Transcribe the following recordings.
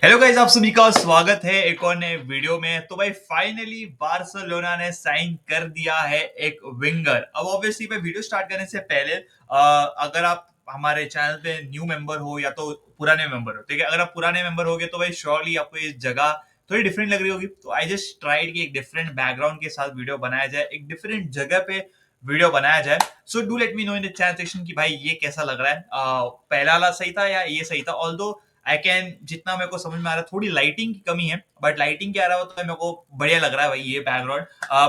Hello guys, आप सभी का स्वागत है एक और नए वीडियो में। तो भाई फाइनली बार्सिलोना ने साइन कर दिया है एक विंगर। अब ऑब्वियसली भाई वीडियो स्टार्ट करने से पहले अगर आप हमारे चैनल पे न्यू मेंबर हो या तो पुराने मेंबर हो, ठीक है। अगर आप पुराने मेंबर होगे तो भाई श्योरली आपको ये जगह थोड़ी डिफरेंट लग रही होगी। तो आई जस्ट ट्राइड कि एक डिफरेंट बैकग्राउंड के साथ वीडियो बनाया जाए, एक डिफरेंट जगह पे वीडियो बनाया जाए। So do let me know in the chat section कि भाई ये कैसा लग रहा है। पहला वाला सही था या ये सही था? ऑल्दो आई कैन, जितना मेरे को समझ में आ रहा है थोड़ी लाइटिंग की कमी है, बट लाइटिंग क्या रहा हो तो मेरे को बढ़िया लग रहा है भाई ये बैकग्राउंड।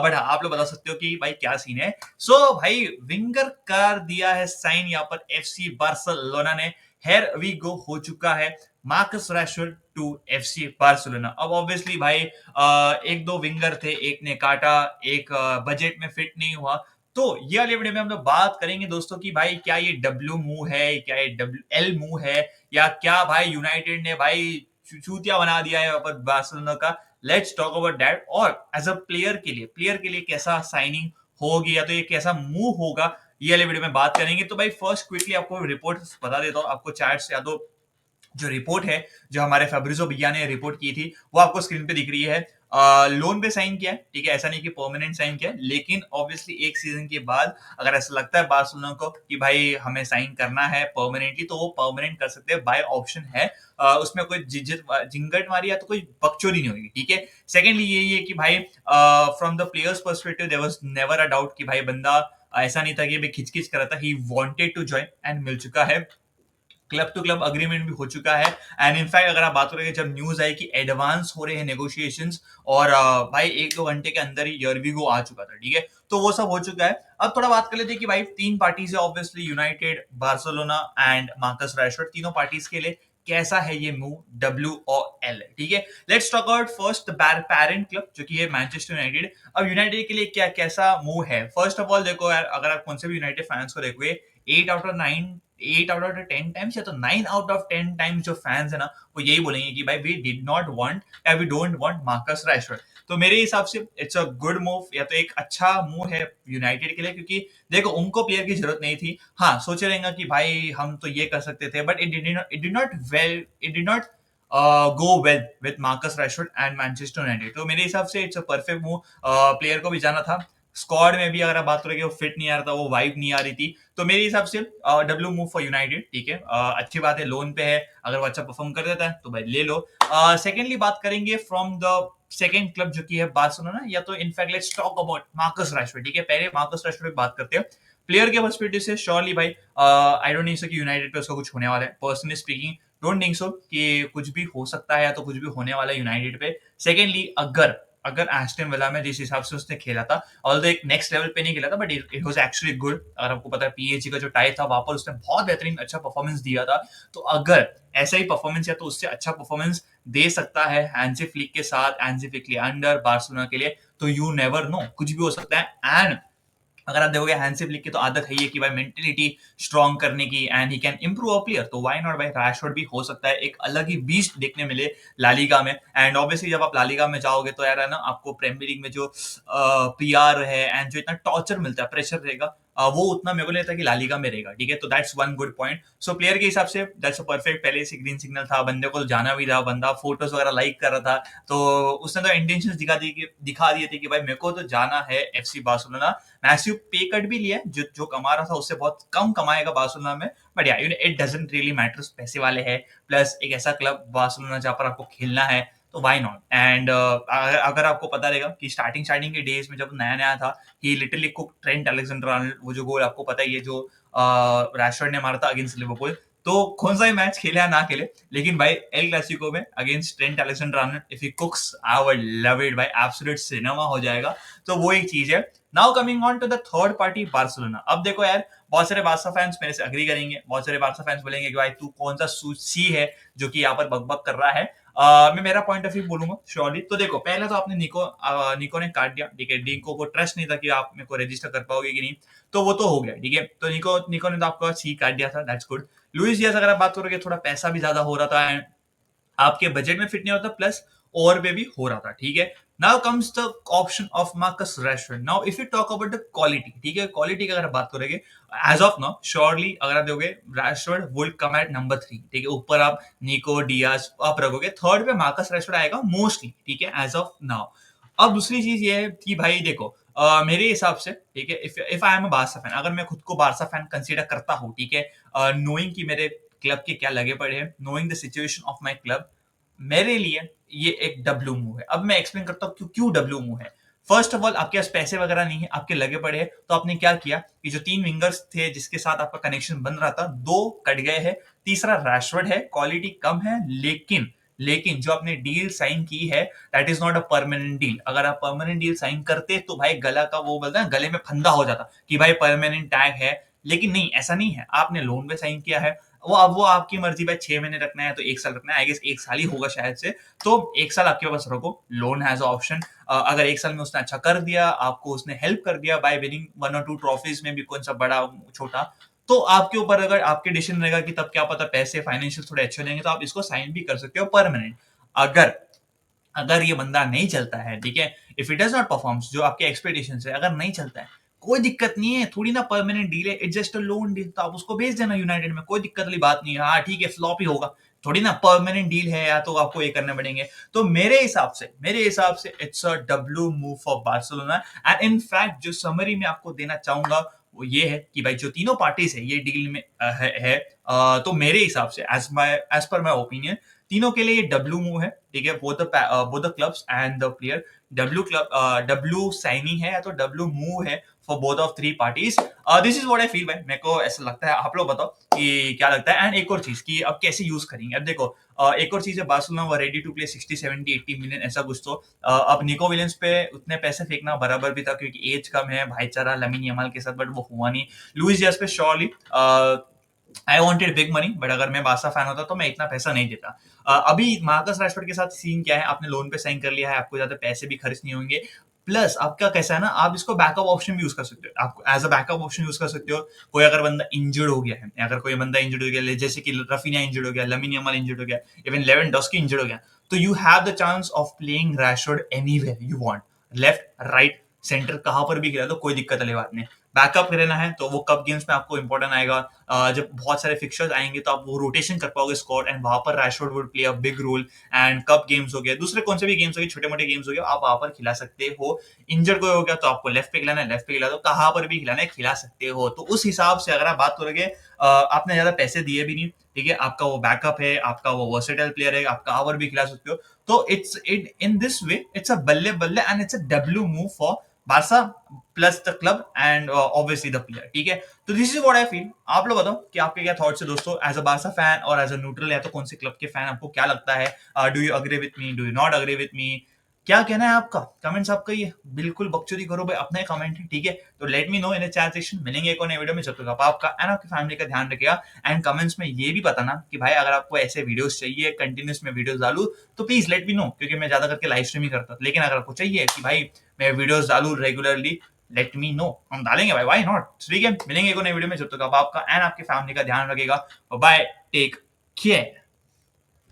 बट हाँ, आप लोग बता सकते हो कि भाई क्या सीन है। सो भाई विंगर कर दिया है साइन यहाँ पर एफसी बार्सिलोना ने। हेयर वी गो हो चुका है Marcus Rashford to FC Barcelona. अब ऑब्वियसली भाई एक दो विंगर थे, एक ने काटा, एक बजट में फिट नहीं हुआ। तो ये वाले वीडियो में हम लोग बात करेंगे दोस्तों कि भाई क्या ये डब्ल्यू मूव है, क्या ये डब्ल्यू एल मूव है, या क्या भाई यूनाइटेड ने भाई चूतिया बना दिया है पर बार्सिलोना का। Let's talk about that. और एज अ प्लेयर के लिए कैसा साइनिंग होगी या तो ये कैसा मूव होगा, ये वाले वीडियो में बात करेंगे। तो भाई फर्स्ट क्विकली आपको रिपोर्ट बता देता हूँ, आपको चैट्स या तो जो रिपोर्ट है, जो हमारे फेब्रिजो भैया ने रिपोर्ट की थी, वो आपको स्क्रीन पे दिख रही है। लोन पे साइन किया है, ठीक है, ऐसा नहीं कि परमानेंट साइन किया है, लेकिन ऑब्वियसली एक सीजन के बाद अगर ऐसा लगता है बार्सिलोना को कि भाई हमें साइन करना है परमानेंटली, तो वो परमानेंट कर सकते हैं, बाय ऑप्शन है। उसमें कोई झिंगट मारी या तो कोई बकचोदी नहीं होगी, ठीक है। सेकेंडली यही है कि भाई from the players perspective there was never a doubt कि भाई बंदा ऐसा नहीं था कि भाई खिचखिच कर रहा था, he wanted to join and मिल चुका है। क्लब टू क्लब अग्रीमेंट भी हो चुका है। एंड इनफैक्ट अगर आप बात करेंगे, जब न्यूज आई कि एडवांस हो रहे हैं नेगोशिएशंस, और भाई एक दो घंटे के अंदर ही यर्विगो आ चुका था, ठीक है। तो वो सब हो चुका है। अब थोड़ा बात कर लेते हैं कि भाई तीन पार्टीज है obviously, United, Barcelona and Marcus Rashford. तीनों पार्टीज के लिए कैसा है ये मूव, डब्ल्यू और एल, ठीक है। Let's talk about first parent club जो कि है मैनचेस्टर यूनाइटेड। अब यूनाइटेड के लिए क्या कैसा मूव है? फर्स्ट ऑफ ऑल देखो यार, अगर आप कौन से भी यूनाइटेड फैंस को देखोगे, 8 आउट ऑफ 10 टाइम्स या तो 9 आउट ऑफ 10 टाइम्स जो फैंस है ना, वो यही बोलेंगे कि भाई वी डिड नॉट वांट या we don't want Marcus Rashford. तो मेरे हिसाब से इट्स अ गुड मूव, या तो एक अच्छा मूव है यूनाइटेड के लिए, क्योंकि देखो उनको प्लेयर की जरूरत नहीं थी। हाँ, सोचे रहेंगे कि भाई हम तो ये कर सकते थे, but it did not go well with Marcus Rashford and Manchester United. तो मेरे हिसाब से it's a perfect move. Player को भी जाना था। स्क्वाड में भी अगर आप बात करेंगे, वो फिट नहीं आ रहा था, वो वाइब नहीं आ रही थी। तो मेरे हिसाब से डब्ल्यू मूव फॉर यूनाइटेड, ठीक है। अच्छी बात है, लोन पे है, अगर वो अच्छा परफॉर्म कर देता है तो भाई ले लो। सेकेंडली बात करेंगे फ्रॉम द सेकेंड क्लब जो कि है बार्सिलोना, या तो in fact let's talk about Marcus Rashford, ठीक है। पहले मार्कस रैशफोर्ड की बात करते हैं। प्लेयर के पर्सपेक्टिव से श्योरली भाई आई डोंट थिंक सो कि यूनाइटेड पे उसका कुछ होने वाला है, personally speaking. Don't think so कि कुछ भी हो सकता है या तो कुछ भी होने वाला है यूनाइटेड पे। सेकेंडली अगर अगर एस्टन विला में जिस हिसाब से उसने खेला था, ऑल्दो एक नेक्स्ट लेवल पे नहीं खेला था, but it was actually good. अगर आपको पता है पीएसजी का जो टाई था, वहां पर उसने बहुत बेहतरीन अच्छा परफॉर्मेंस दिया था। तो अगर ऐसा ही परफॉर्मेंस या तो उससे अच्छा परफॉर्मेंस दे सकता है हैंसी फ्लिक के साथ, हैंसी फ्लिक के अंडर बार्सिलोना के लिए, तो यू नेवर नो, कुछ भी हो सकता है। एंड अगर आप देखोगे हैंसी फ्लिक की तो आदत है ही है कि भाई मेंटेलिटी स्ट्रांग करने की, and he can improve a player. तो व्हाई नॉट भाई, रैशफोर्ड भी हो सकता है एक अलग ही बीस्ट देखने मिले लालिगा में। एंड ऑब्वियसली जब आप लालिगा में जाओगे तो यार है ना, आपको प्रीमियर लीग में जो पीआर है एंड जो इतना टॉर्चर मिलता है, प्रेशर रहेगा, वो उतना मेरे को नहीं लगता कि लालिगा में रहेगा, ठीक है। तो that's one good point. So player के हिसाब से दैट्स अ परफेक्ट, पहले से ग्रीन सिग्नल था, बंदे को जाना भी था, बंदा फोटोज वगैरह लाइक कर रहा था। तो उसने तो इंटेंशन दिखा दिए थे कि भाई मेरे को तो जाना है एफसी बार्सिलोना। मैसिव पे कट भी लिया है, जो जो कमा रहा था उससे बहुत कम कमाएगा बार्सिलोना में। बट या इट डजंट रियली मैटर्स, पैसे वाले हैं, प्लस एक ऐसा क्लब बार्सिलोना जहां पर आपको खेलना है, तो व्हाई नॉट। एंड अगर आपको पता रहेगा कि स्टार्टिंग स्टार्टिंग के डेज में जब नया नया था, he literally cook Trent Alexander Arnold, वो जो गोल आपको पता ही है जो रैशफोर्ड ने मारा था अगेंस्ट लिवरपूल। तो कौन सा ही मैच खेले या ना खेले, लेकिन भाई एल क्लासिको में against Trent Alexander Arnold, if he cooks, I would love it भाई, एब्सोल्यूट सिनेमा हो जाएगा। तो वो एक चीज है। Now coming on to the third party Barcelona. अब देखो यार, बहुत सारे बार्सा फैंस मेरे से अग्री करेंगे, बहुत सारे बार्सा फैंस बोलेंगे कि भाई तू कौन सा सूची है जो कि यहाँ पर बकबक कर रहा है। मैं मेरा पॉइंट ऑफ व्यू बोलूंगा श्योरली। तो देखो, पहले तो आपने निको ने काट दिया, ठीक है। निको को ट्रस्ट नहीं था कि आप मेरे को रजिस्टर कर पाओगे कि नहीं, तो वो तो हो गया, ठीक है। तो निको निको ने तो आपका सी काट दिया था, दैट्स गुड। लुइस डियाज अगर आप बात करोगे, थोड़ा पैसा भी ज्यादा हो रहा था, आपके बजट में फिट नहीं होता, प्लस ओवर पे भी हो रहा था, ठीक है। Now comes the option of Marcus Rashford. Now if you talk about the quality, ठीक है, क्वालिटी की अगर आप बात करेंगे, एज ऑफ नाउ श्योरली अगर आप दोगे Rashford would come at number 3, ठीक है, ऊपर आप निको डियाज आप रखोगे, थर्ड पे मार्कस रैशफोर्ड आएगा मोस्टली, ठीक है, एज ऑफ नाउ। अब दूसरी चीज ये है कि भाई देखो, मेरे हिसाब से, ठीक है, if I am a Barça fan, अगर मैं खुद को बारसा फैन कंसीडर करता हूँ, ठीक है, नोइंग कि मेरे क्लब के क्या लगे पड़े हैं, knowing the situation of my club, मेरे लिए ये एक डब्ल्यू मूव है। अब मैं एक्सप्लेन करता हूँ क्यों क्यों डब्ल्यू मूव है। फर्स्ट ऑफ ऑल, आपके पास पैसे वगैरह नहीं है, आपके लगे पड़े हैं, तो आपने क्या किया कि जो 3 विंगर्स थे जिसके साथ आपका कनेक्शन बन रहा था, 2 कट गए हैं, तीसरा रैशफोर्ड है, क्वालिटी कम है, लेकिन लेकिन जो आपने डील साइन की है, that is not a permanent deal. अगर आप परमानेंट डील साइन करते तो भाई गला का वो बोलता है, गले में फंदा हो जाता कि भाई परमानेंट टैग है, लेकिन नहीं, ऐसा नहीं है। आपने लोन पे साइन किया है, वो आपकी मर्जी, भाई 6 महीने रखना है तो 1 साल रखना है, आई गेस 1 साल ही होगा शायद से, तो 1 साल आपके पास रखो, लोन हैज ऑप्शन। अगर 1 साल में उसने अच्छा कर दिया, आपको उसने हेल्प कर दिया बाय विनिंग 1 और 2 ट्रॉफीज में भी, कौन सा बड़ा छोटा, तो आपके ऊपर, अगर आपके डिसीजन रहेगा कि तब क्या पता पैसे फाइनेंशियल थोड़े अच्छे होंगे, तो आप इसको साइन भी कर सकते हो परमानेंट। अगर अगर ये बंदा नहीं चलता है, ठीक है, if it does not performs जो आपके एक्सपेक्टेशन है, अगर नहीं चलता है, कोई दिक्कत नहीं है, थोड़ी ना परमानेंट डील है, it's just a loan deal, तो आप उसको भेज देना यूनाइटेड में, कोई दिक्कत वाली बात नहीं है। हाँ ठीक है, फ्लॉप ही होगा, थोड़ी ना परमानेंट डील है, या तो आपको ये करने पड़ेंगे। तो मेरे हिसाब से it's a W move for Barcelona. And in fact जो समरी में आपको देना चाहूंगा वो ये है कि भाई जो तीनों पार्टीज है ये डील में है, तो मेरे हिसाब से एज पर माय ओपिनियन, तीनों के लिए ये डब्ल्यू मूव है, ठीक है, both the clubs and the player. W signing है या तो डब्ल्यू मूव है for both of three parties. This is what I feel भाई, मेरे को ऐसा लगता है, आप लोग बताओ कि क्या लगता है। एंड एक और चीज कि अब कैसे यूज करेंगे, अब देखो, एक और चीज है, Barcelona were ready to play 60 70 80 million ऐसा कुछ, तो अब निको विलियंस पे उतने पैसे फेंकना बराबर भी था, क्योंकि एज कम है, भाईचारा लमीन यमाल के साथ, बट वो हुआ नहीं। लुइस डियाज पे surely I wanted big money, but अगर मैं बारसा फैन होता तो मैं इतना पैसा नहीं देता। अभी मार्कस रैशफोर्ड के साथ सीन क्या है, आपने लोन पे साइन कर लिया है, आपको ज्यादा पैसे भी खर्च नहीं होंगे, प्लस आपका कैसा है ना, आप इसको बैकअप ऑप्शन भी यूज कर सकते हो, आप as a backup option use कर सकते हो। कोई अगर बंदा इंजर्ड हो गया है, अगर कोई बंदा इंजर्ड हो गया, जैसे कि रफीना इंजर्ड हो गया, लमीन यमाल इंजर्ड हो गया, इवन लेवेंडोस्की इंजर्ड हो गया, तो you have the chance of playing Rashford anywhere you want, left right centre कहां पर भी खेला तो कोई दिक्कत वाली बात नहीं। बैकअप रहना है तो वो कप गेम्स में आपको इंपॉर्टेंट आएगा, जब बहुत सारे फिक्चर्स आएंगे तो आप वो रोटेशन कर पाओगे स्क्वाड, एंड वहां पर Rashford would play a big role. And cup games हो गया, दूसरे कौन से भी गेम्स हो गए, छोटे मोटे गेम्स हो गए, आप वहां पर खिला सकते हो। इंजर्ड कोई हो गया तो आपको लेफ्ट पे खिलाना है, लेफ्ट पे खिला दो, कहां पर भी खिलाना है खिला सकते हो। तो उस हिसाब से अगर आप बात करोगे, आपने ज्यादा पैसे दिए भी नहीं, ठीक है, आपका वो बैकअप है, आपका वो वर्सेटाइल प्लेयर है, आप कहां पर भी खिला सकते हो, तो it's it in this way it's a बल्ले बल्ले, and it's a W move for Barça plus the club and obviously the player, ठीक है। तो this is what I feel. आप लोग बताओ कि आपके क्या थॉट्स है दोस्तों, एज अ बारसा फैन और एज अ न्यूट्रल, या तो कौन से क्लब के फैन, आपको क्या लगता है, do you agree with me, do you not agree with me, क्या कहना है आपका, कमेंट्स आपका, ये बिल्कुल बकचोदी करो भाई, अपना कमेंट है, ठीक है, तो लेट मी नो इन चैट सेक्शन। मिलेंगे एक और नए वीडियो में, जब तक आप आपका एंड आपकी फैमिली का ध्यान रखिएगा। एंड कमेंट्स में ये भी बताना कि भाई अगर आपको ऐसे वीडियोस चाहिए, कंटिन्यूस में वीडियोस डालू, तो प्लीज लेट मी नो, क्योंकि मैं ज्यादा करके लाइव स्ट्रीम ही करता हूं। लेकिन अगर आपको चाहिए कि भाई मैं वीडियोस डालू रेगुलरली, लेट मी नो, हम डालेंगे भाई, व्हाई नॉट, ठीक है। मिलेंगे एक और नए वीडियो में, जब तक आप आपका एंड आपकी फैमिली का ध्यान रखिएगा। Bye, take care.